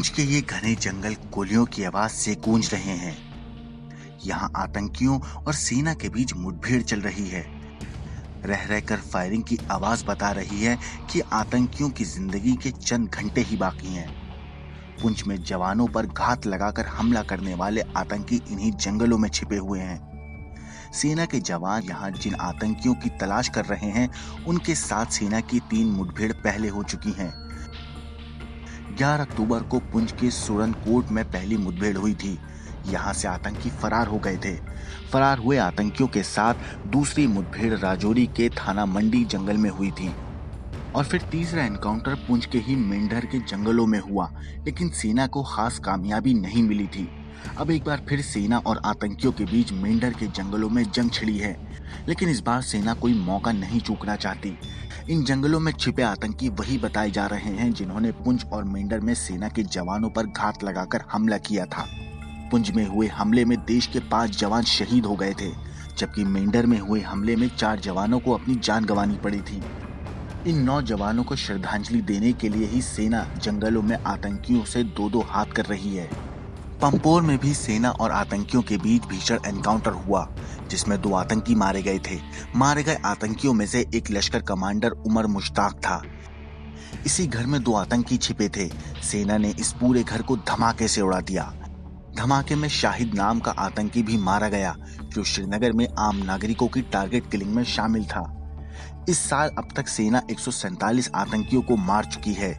पुंछ के ये घने जंगल गोलियों की आवाज से गूंज रहे हैं। यहाँ आतंकियों और सेना के बीच मुठभेड़ चल रही है। रह रहकर फायरिंग की आवाज बता रही है कि आतंकियों की जिंदगी के चंद घंटे ही बाकी हैं। पुंछ में जवानों पर घात लगाकर हमला करने वाले आतंकी इन्हीं जंगलों में छिपे हुए हैं। सेना के जवान यहाँ जिन आतंकियों की तलाश कर रहे हैं, उनके साथ सेना की 3 मुठभेड़ पहले हो चुकी हैं। 11 अक्टूबर को पुंछ के सुरनकोट में पहली मुठभेड़ हुई थी। यहाँ से आतंकी फरार हो गए थे। फरार हुए आतंकियों के साथ दूसरी मुठभेड़ राजौरी के थाना मंडी जंगल में हुई थी और फिर तीसरा एनकाउंटर पुंछ के ही मेंढर के जंगलों में हुआ, लेकिन सेना को खास कामयाबी नहीं मिली थी। अब एक बार फिर सेना और आतंकियों के बीच मेंढर के जंगलों में जंग छिड़ी है, लेकिन इस बार सेना कोई मौका नहीं चूकना चाहती। इन जंगलों में छिपे आतंकी वही बताए जा रहे हैं जिन्होंने पुंछ और मेंढर में सेना के जवानों पर घात लगाकर हमला किया था। पुंछ में हुए हमले में देश के 5 जवान शहीद हो गए थे, जबकि मेंढर में हुए हमले में 4 जवानों को अपनी जान गंवानी पड़ी थी। इन 9 जवानों को श्रद्धांजलि देने के लिए ही सेना जंगलों में आतंकियों से 2-2 हाथ कर रही है। पंपोर में भी सेना और आतंकियों के बीच भीषण एनकाउंटर हुआ, जिसमें 2 आतंकी मारे गए थे। मारे गए आतंकियों में से एक लश्कर कमांडर उमर मुश्ताक था। इसी घर में 2 आतंकी छिपे थे। सेना ने इस पूरे घर को धमाके से उड़ा दिया। धमाके में शाहिद नाम का आतंकी भी मारा गया, जो श्रीनगर में आम नागरिकों की टारगेट किलिंग में शामिल था। इस साल अब तक सेना 147 आतंकियों को मार चुकी है।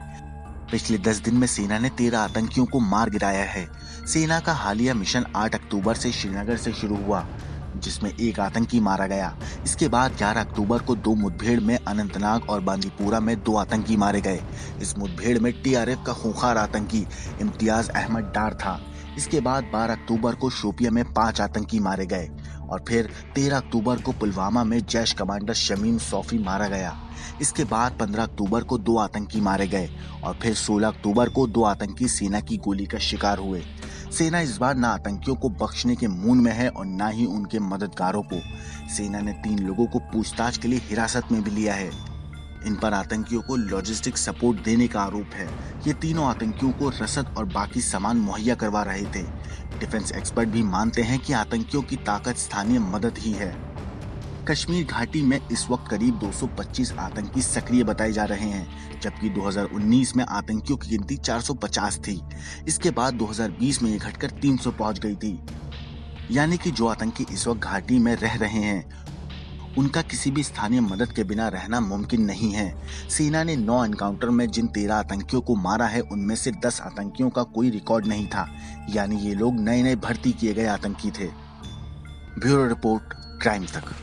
पिछले 10 दिन में सेना ने 13 आतंकियों को मार गिराया है। सेना का हालिया मिशन 8 अक्टूबर से श्रीनगर से शुरू हुआ, जिसमें 1 आतंकी मारा गया। इसके बाद 11 अक्टूबर को 2 मुठभेड़ में अनंतनाग और बांदीपुरा में 2 आतंकी मारे गए। इस मुठभेड़ में टीआरएफ का खूंखार आतंकी इम्तियाज अहमद डार था। इसके बाद 12 अक्टूबर को शोपिया में 5 आतंकी मारे गए और फिर 13 अक्टूबर को पुलवामा में जैश कमांडर शमीम सौफी मारा गया। इसके बाद 15 अक्टूबर को 2 आतंकी मारे गए और फिर 16 अक्टूबर को 2 आतंकी सेना की गोली का शिकार हुए। सेना इस बार ना आतंकियों को बख्शने के मूड में है और ना ही उनके मददगारों को। सेना ने 3 लोगों को पूछताछ के लिए हिरासत में भी लिया है। इन पर आतंकियों को लॉजिस्टिक सपोर्ट देने का आरोप है। ये तीनों आतंकियों को रसद और बाकी सामान मुहैया करवा रहे थे। डिफेंस एक्सपर्ट भी मानते हैं कि आतंकियों की ताकत स्थानीय मदद ही है। कश्मीर घाटी में इस वक्त करीब 225 आतंकी सक्रिय बताए जा रहे हैं, जबकि 2019 में आतंकियों की गिनती 450 थी। इसके बाद 2020 में ये घटकर 300 पहुंच गई थी। यानी कि जो आतंकी इस वक्त घाटी में रह रहे हैं, उनका किसी भी स्थानीय मदद के बिना रहना मुमकिन नहीं है। सेना ने 9 एनकाउंटर में जिन 13 आतंकियों को मारा है, उनमें से 10 आतंकियों का कोई रिकॉर्ड नहीं था। यानी ये लोग नए नए भर्ती किए गए आतंकी थे। ब्यूरो रिपोर्ट, क्राइम तक।